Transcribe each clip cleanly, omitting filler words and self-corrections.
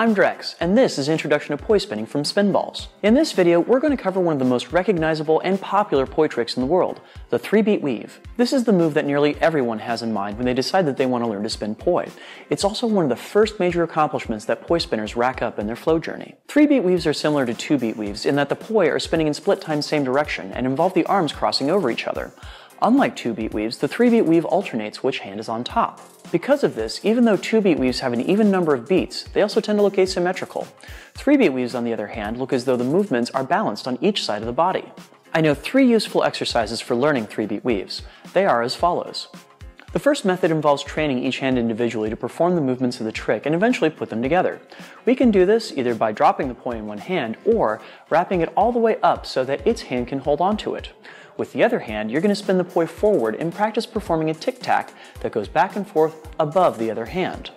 I'm Drex, and this is Introduction to Poi Spinning from Spinballs. In this video, we're going to cover one of the most recognizable and popular poi tricks in the world, the 3-beat weave. This is the move that nearly everyone has in mind when they decide that they want to learn to spin poi. It's also one of the first major accomplishments that poi spinners rack up in their flow journey. 3-beat weaves are similar to 2-beat weaves in that the poi are spinning in split time same direction and involve the arms crossing over each other. Unlike 2-beat weaves, the 3-beat weave alternates which hand is on top. Because of this, even though 2-beat weaves have an even number of beats, they also tend to look asymmetrical. 3-beat weaves, on the other hand, look as though the movements are balanced on each side of the body. I know 3 useful exercises for learning 3-beat weaves. They are as follows. The first method involves training each hand individually to perform the movements of the trick and eventually put them together. We can do this either by dropping the poi in one hand or wrapping it all the way up so that its hand can hold onto it. With the other hand, you're going to spin the poi forward and practice performing a tic-tac that goes back and forth above the other hand.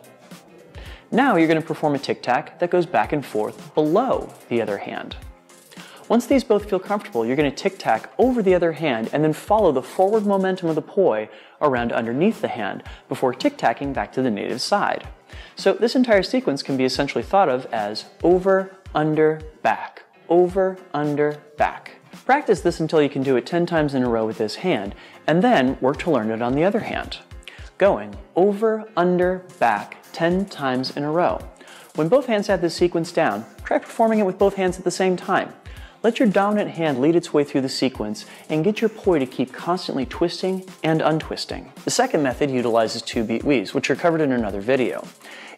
Now you're going to perform a tic-tac that goes back and forth below the other hand. Once these both feel comfortable, you're going to tic-tac over the other hand and then follow the forward momentum of the poi around underneath the hand before tic-tacking back to the native side. So this entire sequence can be essentially thought of as over, under, back, over, under, back. Practice this until you can do it 10 times in a row with this hand, and then work to learn it on the other hand. Going over, under, back 10 times in a row. When both hands have this sequence down, try performing it with both hands at the same time. Let your dominant hand lead its way through the sequence and get your poi to keep constantly twisting and untwisting. The second method utilizes 2-beat weaves, which are covered in another video.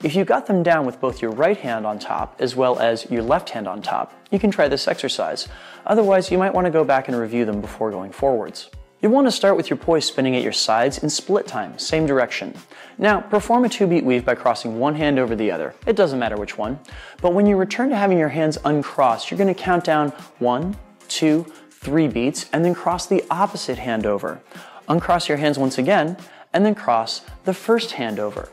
If you got them down with both your right hand on top as well as your left hand on top, you can try this exercise. Otherwise, you might want to go back and review them before going forwards. You'll want to start with your poi spinning at your sides in split time, same direction. Now, perform a 2-beat weave by crossing one hand over the other. It doesn't matter which one. But when you return to having your hands uncrossed, you're going to count down 1, 2, 3 beats, and then cross the opposite hand over. Uncross your hands once again, and then cross the first hand over.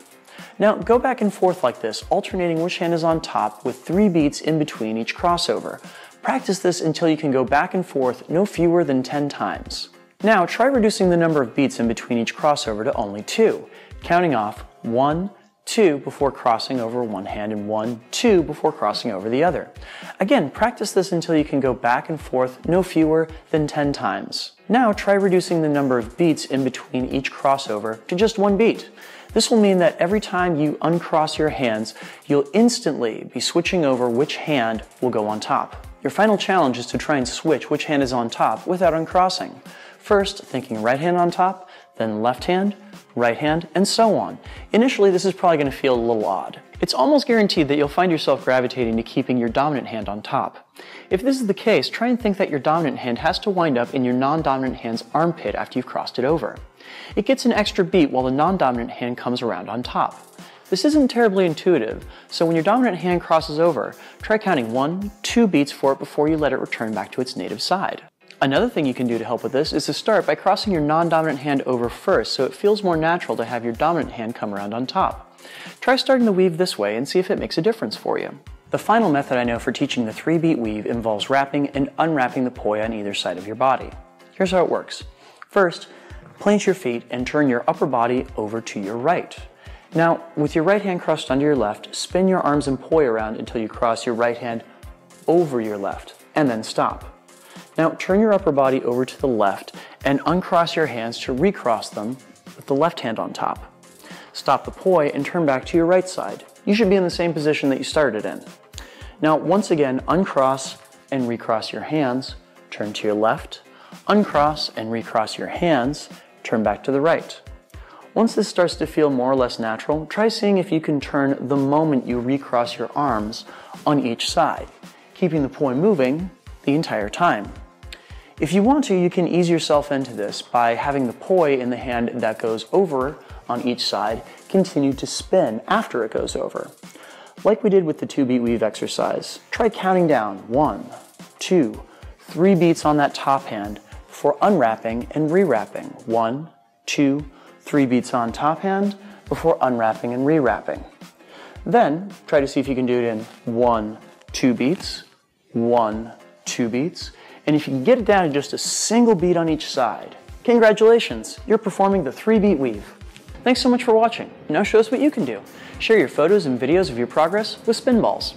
Now, go back and forth like this, alternating which hand is on top with 3 beats in between each crossover. Practice this until you can go back and forth no fewer than 10 times. Now, try reducing the number of beats in between each crossover to only 2, counting off 1, 2 before crossing over one hand and 1, 2 before crossing over the other. Again, practice this until you can go back and forth no fewer than 10 times. Now, try reducing the number of beats in between each crossover to just 1 beat. This will mean that every time you uncross your hands, you'll instantly be switching over which hand will go on top. Your final challenge is to try and switch which hand is on top without uncrossing. First, thinking right hand on top, then left hand, right hand, and so on. Initially, this is probably going to feel a little odd. It's almost guaranteed that you'll find yourself gravitating to keeping your dominant hand on top. If this is the case, try and think that your dominant hand has to wind up in your non-dominant hand's armpit after you've crossed it over. It gets an extra beat while the non-dominant hand comes around on top. This isn't terribly intuitive, so when your dominant hand crosses over, try counting 1, 2 beats for it before you let it return back to its native side. Another thing you can do to help with this is to start by crossing your non-dominant hand over first so it feels more natural to have your dominant hand come around on top. Try starting the weave this way and see if it makes a difference for you. The final method I know for teaching the 3-beat weave involves wrapping and unwrapping the poi on either side of your body. Here's how it works. First, plant your feet and turn your upper body over to your right. Now, with your right hand crossed under your left, spin your arms and poi around until you cross your right hand over your left, and then stop. Now, turn your upper body over to the left and uncross your hands to recross them with the left hand on top. Stop the poi and turn back to your right side. You should be in the same position that you started in. Now, once again, uncross and recross your hands, turn to your left, uncross and recross your hands, turn back to the right. Once this starts to feel more or less natural, try seeing if you can turn the moment you recross your arms on each side, keeping the poi moving the entire time. If you want to, you can ease yourself into this by having the poi in the hand that goes over on each side continue to spin after it goes over. Like we did with the 2-beat weave exercise, try counting down 1, 2, 3 beats on that top hand before unwrapping and rewrapping. 1, 2, 3 beats on top hand before unwrapping and rewrapping. Then try to see if you can do it in 1, 2 beats, 1, 2 beats, and if you can get it down to just a single beat on each side, congratulations, you're performing the 3-beat weave. Thanks so much for watching. Now show us what you can do. Share your photos and videos of your progress with Spinballs.